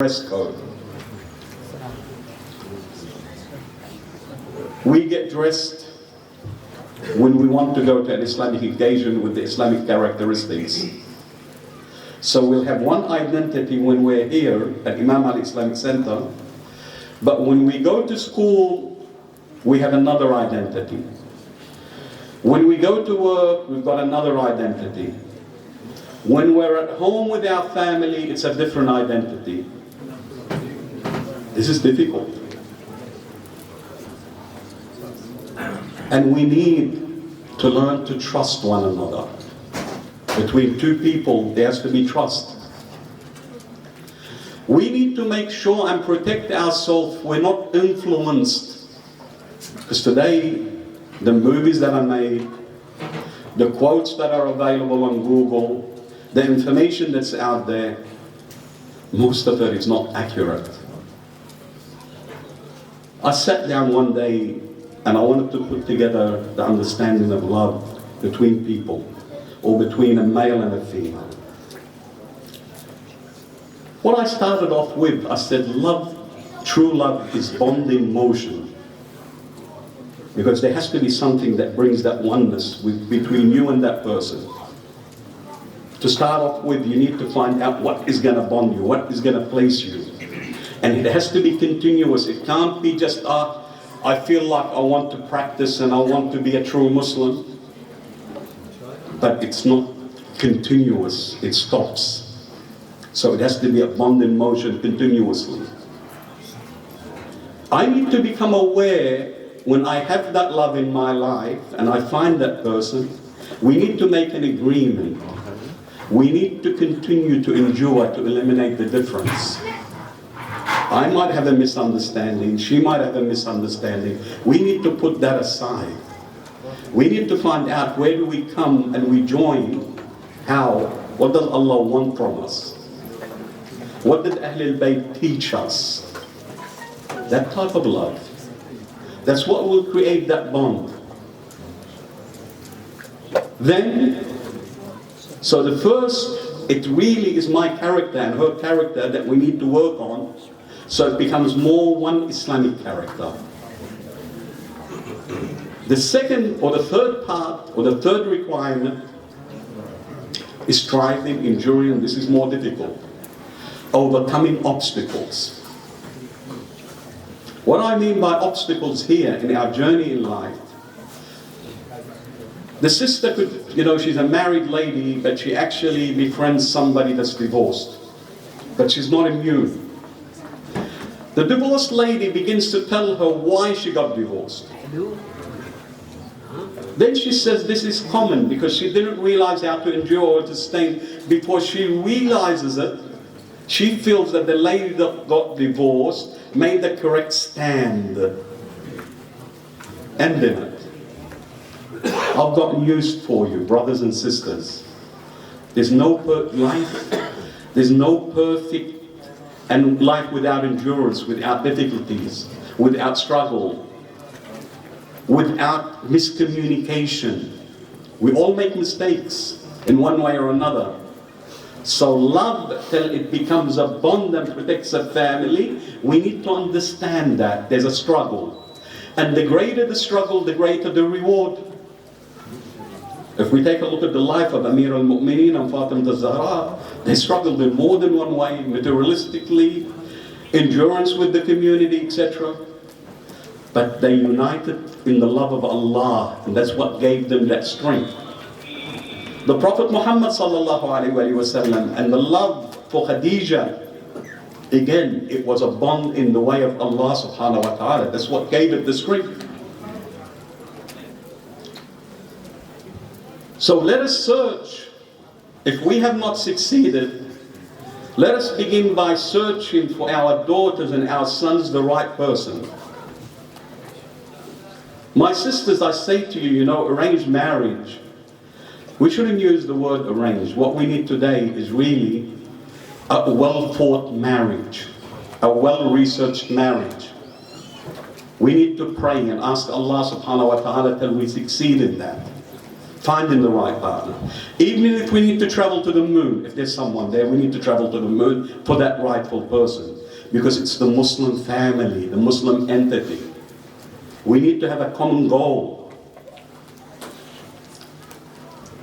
Dress code. We get dressed when we want to go to an Islamic occasion with the Islamic characteristics. So we'll have one identity when we're here at Imam Ali Islamic Center, but when we go to school, we have another identity. When we go to work, we've got another identity. When we're at home with our family, it's a different identity. This is difficult. And we need to learn to trust one another. Between two people, there has to be trust. We need to make sure and protect ourselves we're not influenced. Because today, the movies that are made, the quotes that are available on Google, the information that's out there, most of it is not accurate. I sat down one day and I wanted to put together the understanding of love between people, or between a male and a female. What I started off with, I said love, true love is bonding motion. Because there has to be something that brings that oneness between you and that person. To start off with, you need to find out what is going to bond you, what is going to place you. And it has to be continuous. It can't be just, I feel like I want to practice and I want to be a true Muslim. But it's not continuous, it stops. So it has to be a bond in motion continuously. I need to become aware when I have that love in my life and I find that person, we need to make an agreement. We need to continue to endure to eliminate the difference. I might have a misunderstanding, she might have a misunderstanding. We need to put that aside. We need to find out where do we come and we join. How? What does Allah want from us? What did Ahlul Bayt teach us? That type of love. That's what will create that bond. Then, so the first, it really is my character and her character that we need to work on. So it becomes more one Islamic character. The second or the third part or the third requirement is striving, enduring, this is more difficult. Overcoming obstacles. What I mean by obstacles here in our journey in life, the sister could, she's a married lady, but she actually befriends somebody that's divorced. But she's not immune. The divorced lady begins to tell her why she got divorced. Then she says this is common because she didn't realize how to endure or to stay. Before she realizes it, she feels that the lady that got divorced made the correct stand. End in it. I've got news for you, brothers and sisters. There's no life. There's no perfect and life without endurance, without difficulties, without struggle, without miscommunication. We all make mistakes in one way or another. So love, till it becomes a bond and protects a family, we need to understand that there's a struggle. And the greater the struggle, the greater the reward. If we take a look at the life of Amir al-Mu'mineen and Fatima al-Zahra, they struggled in more than one way, materialistically, endurance with the community, etc. But they united in the love of Allah, and that's what gave them that strength. The Prophet Muhammad sallallahu alaihi wasallam and the love for Khadija, again, it was a bond in the way of Allah subhanahu wa ta'ala. That's what gave it the strength. So let us search. If we have not succeeded, let us begin by searching for our daughters and our sons the right person. My sisters, I say to you, arranged marriage. We shouldn't use the word arranged. What we need today is really a well-thought marriage, a well-researched marriage. We need to pray and ask Allah subhanahu wa ta'ala till we succeed in that. finding the right partner. Even if we need to travel to the moon, if there's someone there, we need to travel to the moon for that rightful person. Because it's the Muslim family, the Muslim entity. We need to have a common goal.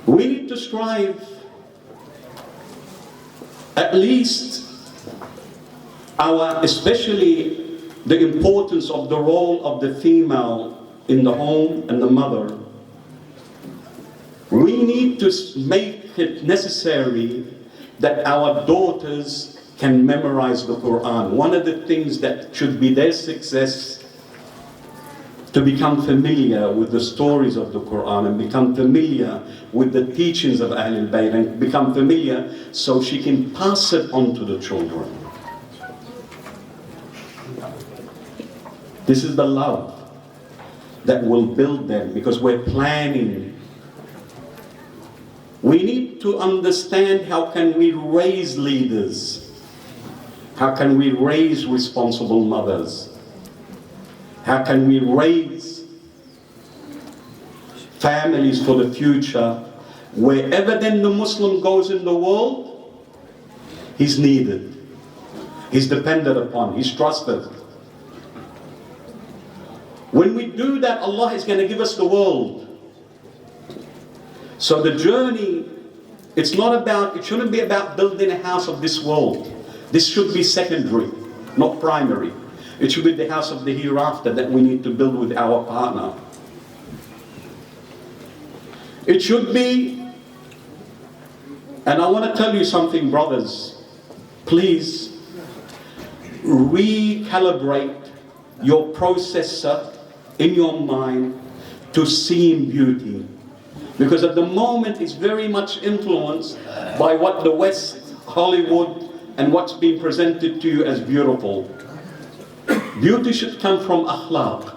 We need to strive at least especially the importance of the role of the female in the home and the mother. We need to make it necessary that our daughters can memorize the Quran. One of the things that should be their success, to become familiar with the stories of the Quran and become familiar with the teachings of Ahlul Bayt and become familiar so she can pass it on to the children. This is the love that will build them, because we're planning. We need to understand how can we raise leaders. How can we raise responsible mothers? How can we raise families for the future? Wherever then the Muslim goes in the world, he's needed. He's depended upon. He's trusted. When we do that, Allah is going to give us the world. So the journey, it shouldn't be about building a house of this world. This should be secondary, not primary. It should be the house of the hereafter that we need to build with our partner. It should be, and I want to tell you something, brothers, please recalibrate your processor in your mind to seeing beauty. Because at the moment it's very much influenced by what the West, Hollywood, and what's being presented to you as beautiful. Beauty should come from akhlaq.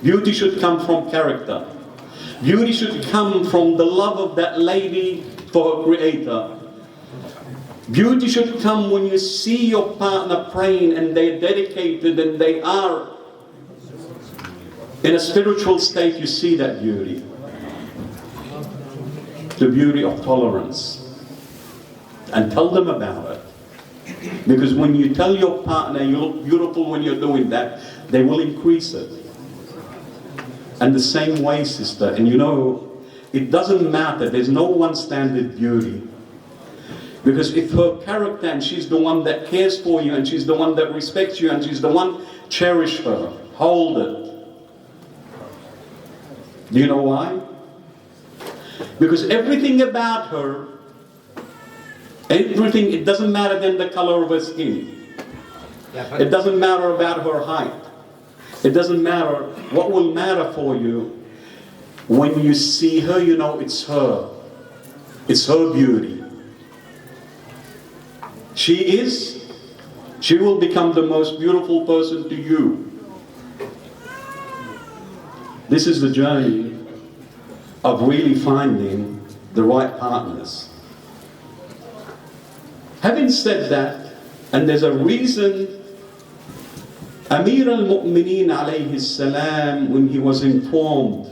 Beauty should come from character. Beauty should come from the love of that lady for her creator. Beauty should come when you see your partner praying and they're dedicated and they are in a spiritual state. You see that beauty. The beauty of tolerance. And tell them about it. Because when you tell your partner you look beautiful when you're doing that, they will increase it. And the same way, sister, and you know, it doesn't matter, there's no one standard beauty. Because if her character, and she's the one that cares for you, and she's the one that respects you, and she's the one, cherish her, hold it. Do you know why? Because everything about her, everything, it doesn't matter then the color of her skin. It doesn't matter about her height. It doesn't matter. What will matter for you, when you see her, you know it's her. It's her beauty. She will become the most beautiful person to you. This is the journey of really finding the right partners. Having said that, and there's a reason, Amir al-Mu'mineen alayhi salam, when he was informed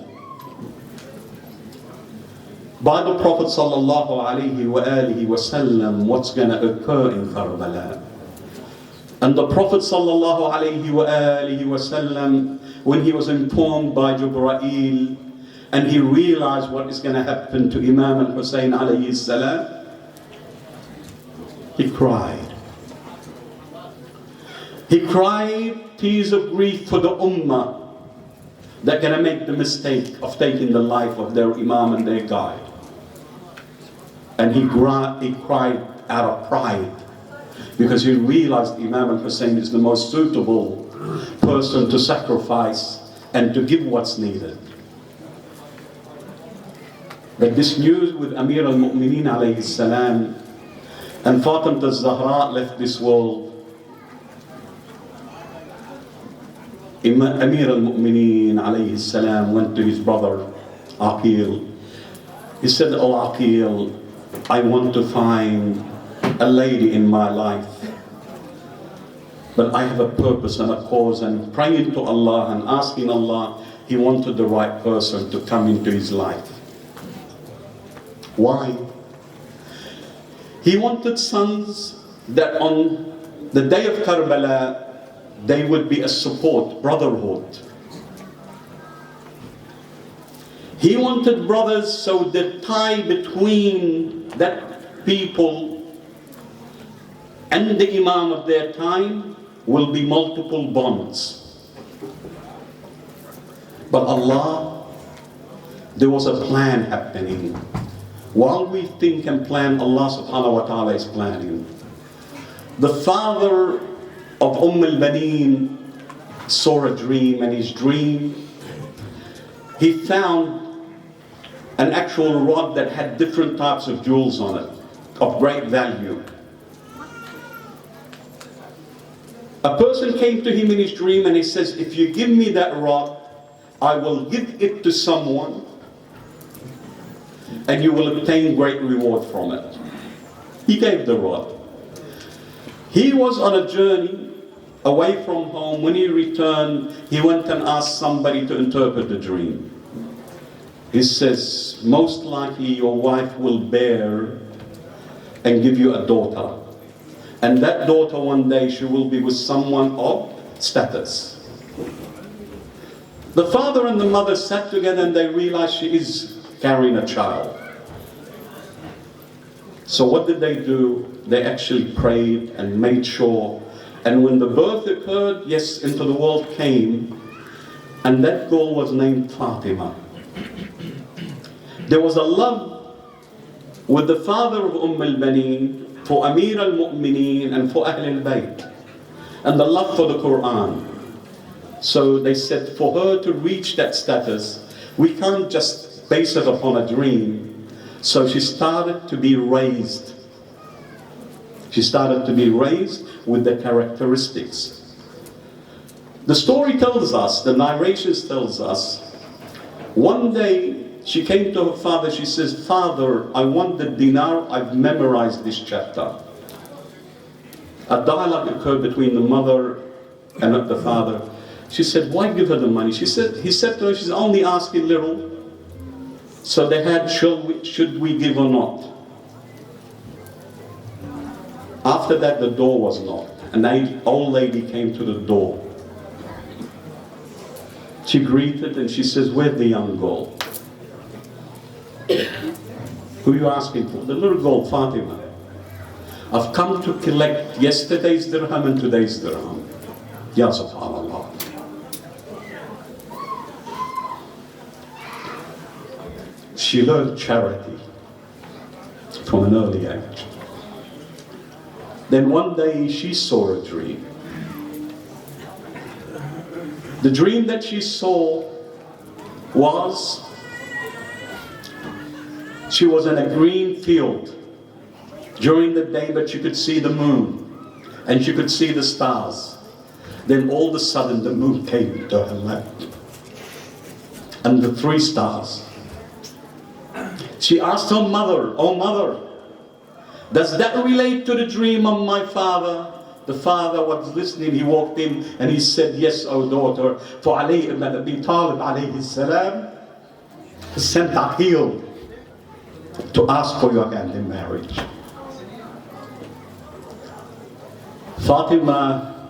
by the Prophet sallallahu alayhi wa alihi wa sallam what's going to occur in Karbala, and the Prophet sallallahu alayhi wa alihi wa sallam, when he was informed by Jibreel, and he realized what is going to happen to Imam al-Hussein alayhi salam, he cried. He cried tears of grief for the ummah that are going to make the mistake of taking the life of their Imam and their guide. And he cried out of pride, because he realized Imam al-Hussein is the most suitable person to sacrifice and to give what's needed. But this news with Amir al-Mu'mineen alayhi salam, and Fatima al-Zahra left this world, Amir al-Mu'mineen alayhi salam went to his brother Aqil. He said, "Oh Aqil, I want to find a lady in my life, but I have a purpose and a cause," and praying to Allah and asking Allah, he wanted the right person to come into his life. Why? He wanted sons that on the day of Karbala, they would be a support, brotherhood. He wanted brothers so the tie between that people and the Imam of their time will be multiple bonds. But Allah, there was a plan happening. While we think and plan, Allah subhanahu wa ta'ala is planning. The father of al-Baneen saw a dream, and his dream, he found an actual rod that had different types of jewels on it, of great value. A person came to him in his dream and he says, if you give me that rod, I will give it to someone and you will obtain great reward from it. He gave the rod. He was on a journey away from home. When he returned, he went and asked somebody to interpret the dream. He says, most likely your wife will bear and give you a daughter. And that daughter one day she will be with someone of status. The father and the mother sat together and they realized she is carrying a child. So what did they do? They actually prayed and made sure. And when the birth occurred, yes, into the world came. And that girl was named Fatima. There was a love with the father of al-Baneen for Amir al-Mu'mineen and for Ahl al-Bayt. And the love for the Quran. So they said for her to reach that status, we can't just base it upon a dream. So she started to be raised. She started to be raised with the characteristics. The story tells us, the narrations tells us, one day she came to her father, she says, Father, I want the dinar, I've memorized this chapter. A dialogue occurred between the mother and the father. She said, why give her the money? He said to her, she's only asking little. So they had, should we give or not? After that, the door was knocked. An old lady came to the door. She greeted and she says, where's the young girl? Who are you asking for? The little girl, Fatima. I've come to collect yesterday's dirham and today's dirham. Ya subhanallah. She learned charity from an early age. Then one day she saw a dream. The dream that she saw was she was in a green field during the day, but she could see the moon and she could see the stars. Then all of a sudden the moon came to her left and the 3 stars. She asked her mother, oh mother, does that relate to the dream of my father? The father was listening, he walked in and he said, yes, oh daughter, for Ali ibn Abi Talib alayhi salam sent Aqil to ask for your hand in marriage. Fatima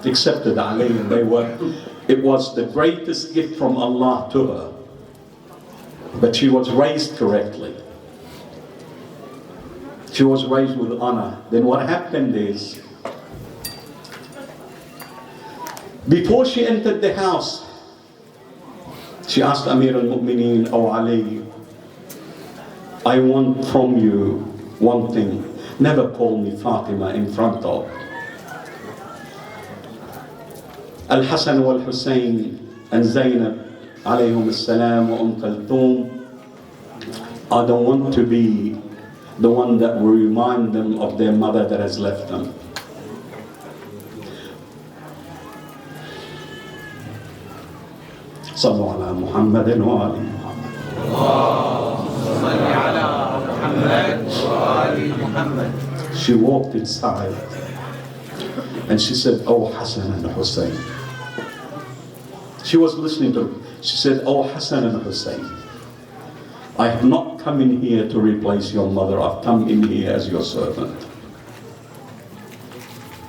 accepted Ali and it was the greatest gift from Allah to her. But she was raised correctly. She was raised with honor. Then what happened is, before she entered the house, she asked Amir al-Mu'mineen, oh Ali, I want from you one thing. Never call me Fatima in front of Al-Hasan wal-Hussein and Zainab alayhum as-salam wa Kulthum. I don't want to be the one that will remind them of their mother that has left them. Sallu ala Muhammadin wa ali Muhammad. Salli ala Muhammad wa ali Muhammad. She walked inside and she said, oh Hassan and Hussein. She was listening to her. She said, oh Hassan and Hussein, I have not come in here to replace your mother. I've come in here as your servant.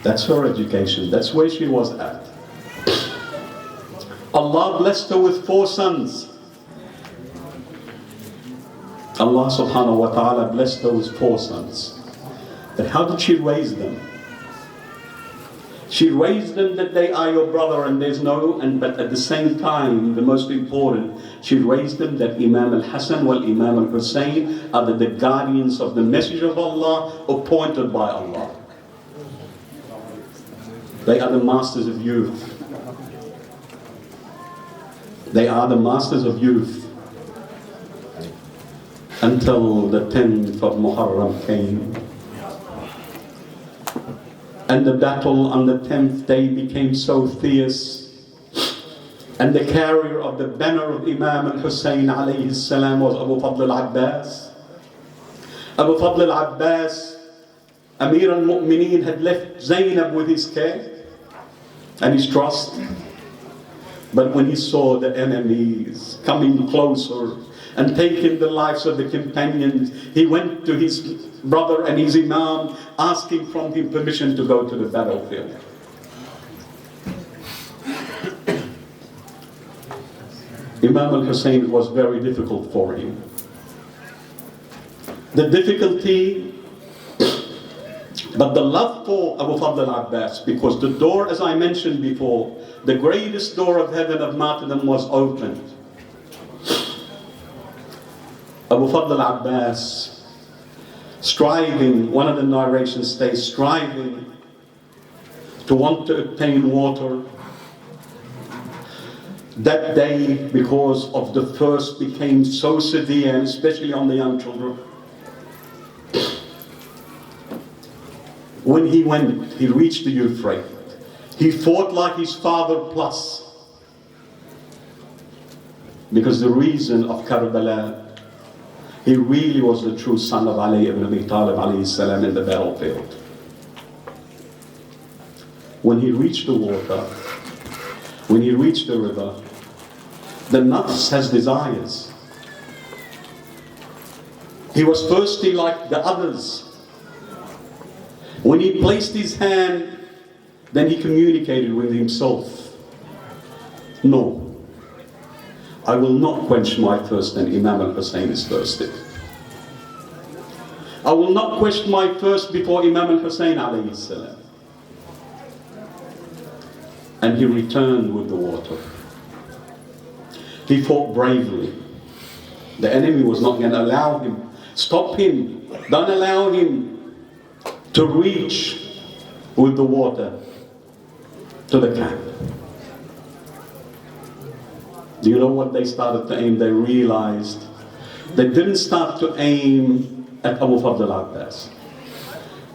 That's her education. That's where she was at. Allah blessed her with 4 sons. Allah subhanahu wa ta'ala blessed her with 4 sons. But how did she raise them? She raised them that they are your brother and there's no, but at the same time, the most important, she raised them that Imam al-Hassan wal Imam al-Hussein are the guardians of the message of Allah, appointed by Allah. They are the masters of youth. They are the masters of youth. Until the 10th of Muharram came. And the battle on the 10th day became so fierce. And the carrier of the banner of Imam al-Hussein alayhi salam was Abu Fadl al-Abbas. Abu Fadl al-Abbas, Amir al-Mu'mineen, had left Zainab with his care and his trust. But when he saw the enemies coming closer and taking the lives of the companions, he went to his brother and his imam, asking from him permission to go to the battlefield. Imam al-Hussein, it was very difficult for him. The difficulty, but the love for Abu Fadl al-Abbas, because the door, as I mentioned before, the greatest door of heaven of martyrdom was opened. Abu Fadl al-Abbas, striving, one of the narrations states, striving to want to obtain water. That day, because of the thirst, became so severe, especially on the young children. When he went, he reached the Euphrates. He fought like his father plus. Because the reason of Karbala, he really was the true son of Ali ibn Abi Talib alayhi salam in the battlefield. When he reached the water, when he reached the river, the nafs has desires. He was thirsty like the others. When he placed his hand, then he communicated with himself. No, I will not quench my thirst, and Imam al-Hussein is thirsty. I will not quench my thirst before Imam al-Hussein alayhi salam. And he returned with the water. He fought bravely. The enemy was not going to allow him. Stop him. Don't allow him to reach with the water to the camp. Do you know what they started to aim? They realized they didn't start to aim at Abu Fadl al-Abbas,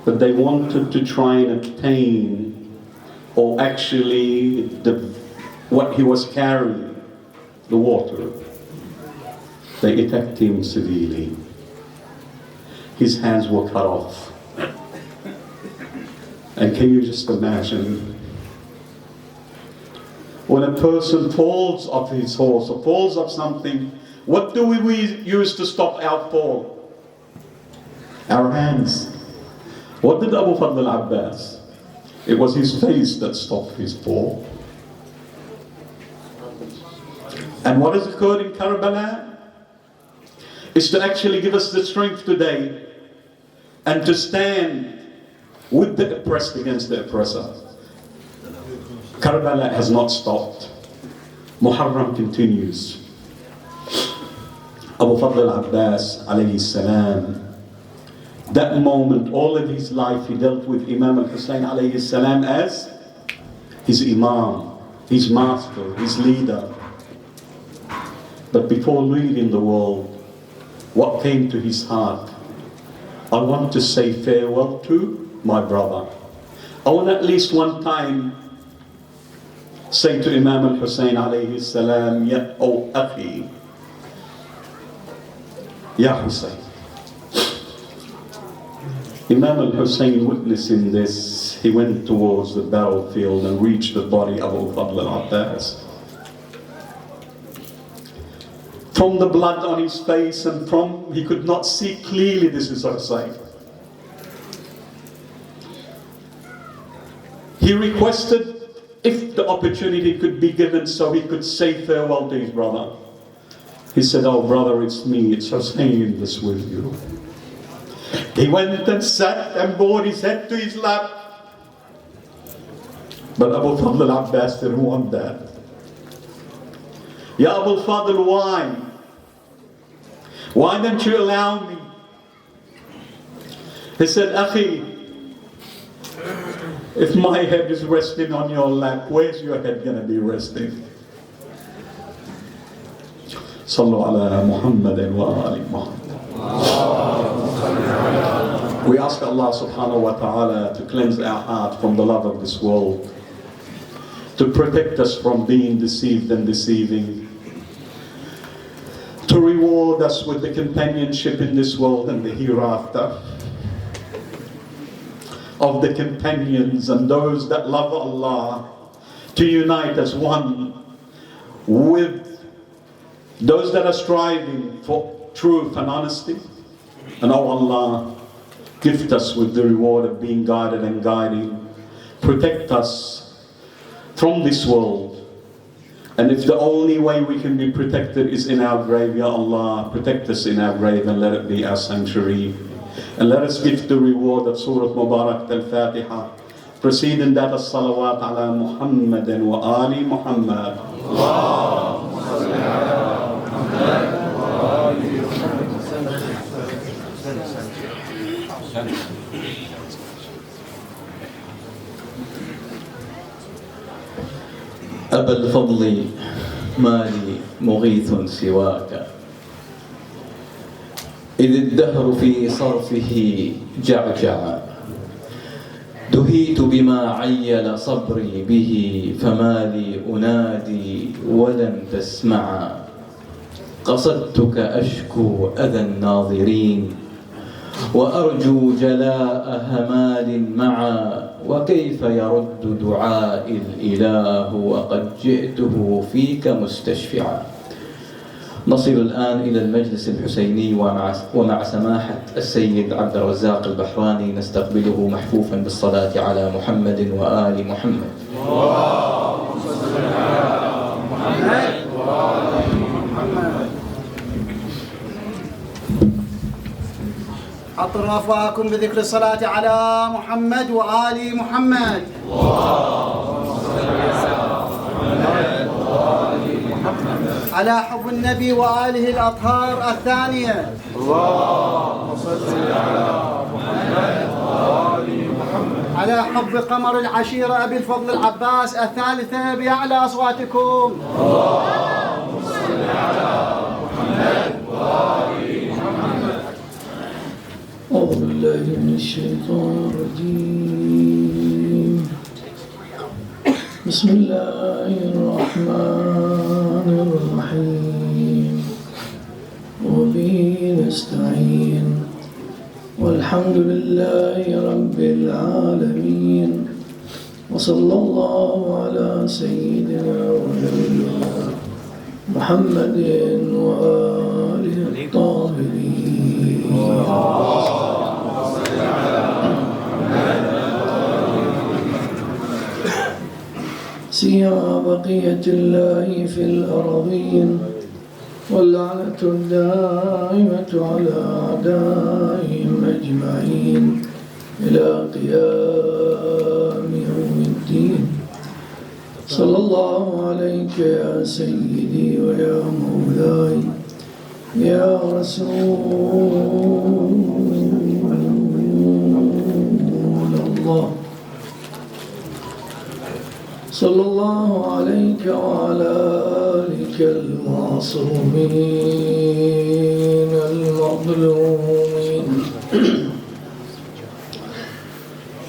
but they wanted to try and obtain, or actually what he was carrying, the water. They attacked him severely. His hands were cut off. And can you just imagine, when a person falls off his horse or falls off something, what do we use to stop our fall? Our hands. What did Abu Fadl al-Abbas? It was his face that stopped his fall. And what has occurred in Karbala is to actually give us the strength today and to stand with the oppressed against the oppressor. Karbala has not stopped. Muharram continues. Abu Fadl al-Abbas alayhi salam, that moment, all of his life, he dealt with Imam al-Hussein alayhi salam as his imam, his master, his leader. But before leaving the world, what came to his heart? I want to say farewell to my brother. I want at least one time say to Imam al-Hussein alayhi salam, Ya O Akhi, Ya Hussein. Imam al-Hussein, witnessing this, he went towards the battlefield and reached the body of Abu Fadl al-Abbas. from the blood on his face and from, he could not see clearly this is Hussein. He requested if the opportunity could be given so he could say farewell to his brother. He said, "Oh brother, it's me, it's Hussein that's with you." He went and sat and bowed his head to his lap. But Abu Fadl al-Abbas didn't want that. Ya Abu Fadl, why? Why don't you allow me? He said, "Akhi, if my head is resting on your lap, where's your head going to be resting?" Sallu ala Muhammadin wa ali Muhammad. We ask Allah subhanahu wa ta'ala to cleanse our heart from the love of this world, to protect us from being deceived and deceiving, to reward us with the companionship in this world and the hereafter of the companions and those that love Allah, to unite as one with those that are striving for truth and honesty. And oh Allah, gift us with the reward of being guided and guiding. Protect us from this world. And if the only way we can be protected is in our grave, Ya Allah, protect us in our grave and let it be our sanctuary. And let us give the reward of Surah Mubarak al-Fatiha. Preceding that, as-salawat ala Muhammadin wa ali Muhammad. Allahumma salli ala Muhammad wa ali Muhammad. أبا الفضل ما لي مغيث سواك، إذ الدهر في صرفه جعجع، دهيت بما عيل صبري به، فما لي أنادي ولن تسمع، قصدتك أشكو أذى الناظرين، وأرجو جلاء همال معا، وكيف يرد دعائي الإله وقد جئته فيك مستشفعا. نصل الآن إلى المجلس الحسيني ومع سماحة السيد عبد الرزاق البحراني نستقبله محفوفا بالصلاة على محمد وآل محمد. اللهم صل على محمد وآل محمد. أطرافكم بذكر الصلاة على محمد وآل محمد. اللهم صل على محمد وآل محمد. على حب النبي وآله الأطهار الثانية. اللهم صل على محمد وآل محمد. على حب قمر العشيرة أبي الفضل العباس الثالثة بأعلى أصواتكم. اللهم صل على محمد وآل محمد. أعوذ بالله من الشيطان الرجيم. بسم الله الرحمن الرحيم. وبه نستعين، والحمد لله رب العالمين، وصلى الله على سيدنا ونبينا محمد وآله الطاهرين. سيما بقية الله في الأرضين، واللعنة الدائمة على أعدائهم أجمعين إلى قيام يوم الدين. صلى الله عليك يا سيدي ويا مولاي يا رسول الله. صلى الله عليك وعلى آلك المعصومين المظلومين.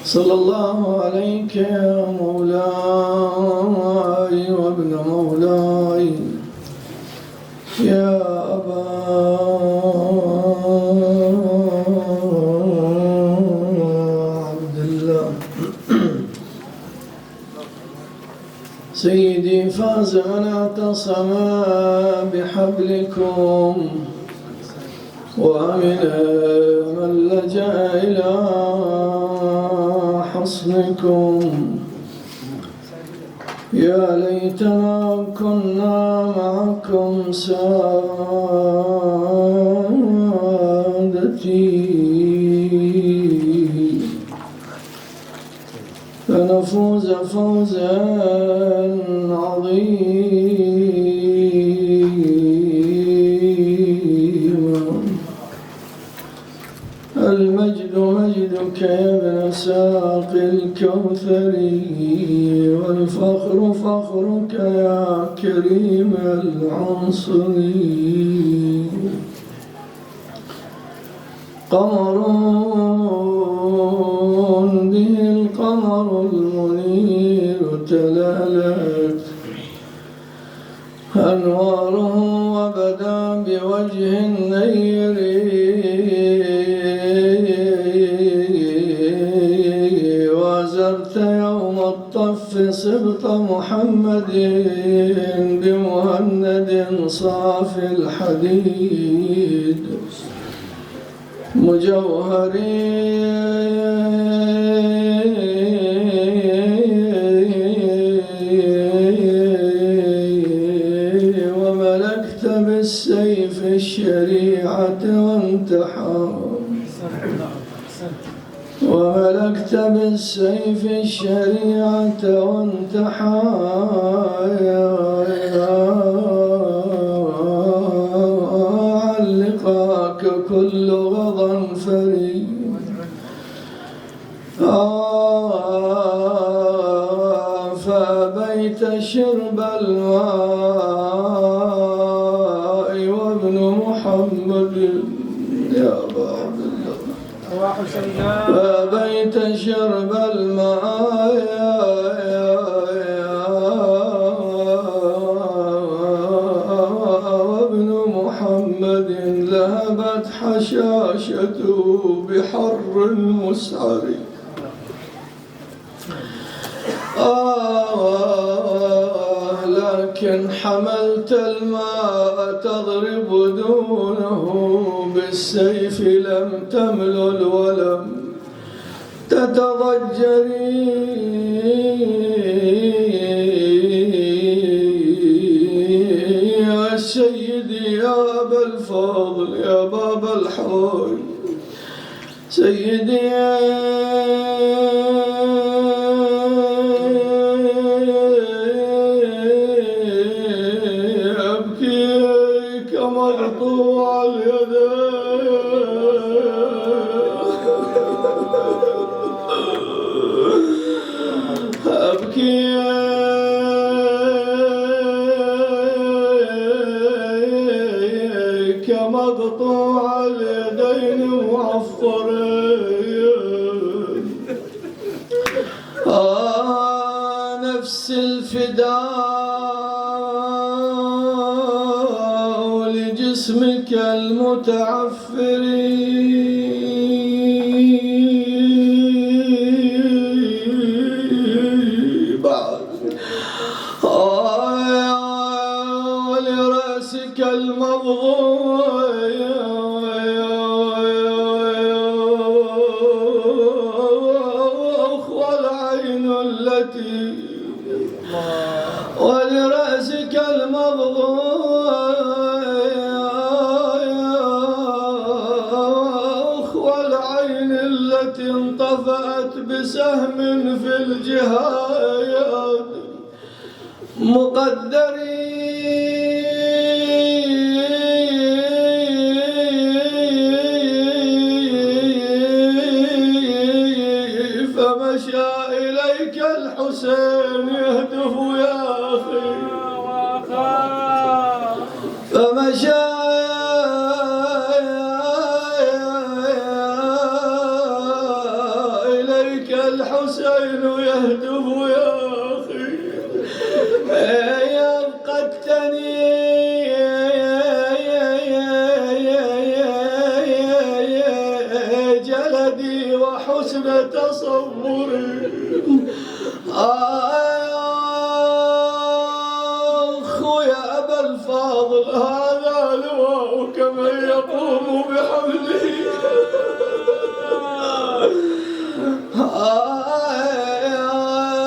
صلى الله عليك يا مولاي وابن مولاي يا أبا عبد الله. سيدي فاز من اعتصم بحبلكم وأمن من لجأ إلى حصنكم. يا ليتنا كنا معكم سادتي فنفوز فوزا عظيما. المجد مجدك يا ابن ساقي الكوثر والفخر فخرك يا كريم العنصر. قمر به القمر المنير تلالت أنواره وبدا بوجه النير وزرت يوم الطف سبط محمد بمهند صافي الحديد مجوهري وملكت بالسيف الشريعة وانتحى وملكت بالسيف الشريعة وانتحى علقاك كل غضنفري فأبيت شرب الماء وابن محمد يا أبا عبد الله فأبيت شرب الماء وابن محمد لهبت حشاشته بحر مسعر. لكن حملت الماء تضرب دونه بالسيف لم تملل ولم تتضجري. يا سيدي يا أبا الفضل يا باب الحول سيدي أبكيك مقطوع اليدين أبكيك مقطوع اليدين معفرين. نفس الفداء لجسمك المتعفر ولرأسك المضغوط والعين التي ولرأسك المضغوط والعين التي انطفأت بسهم في الجهاد مقدري. فمشى إليك الحسين يهتف يا أخي فمشى إليك الحسين يهتف يا أخي يبقتني جلدي وحسن تصوري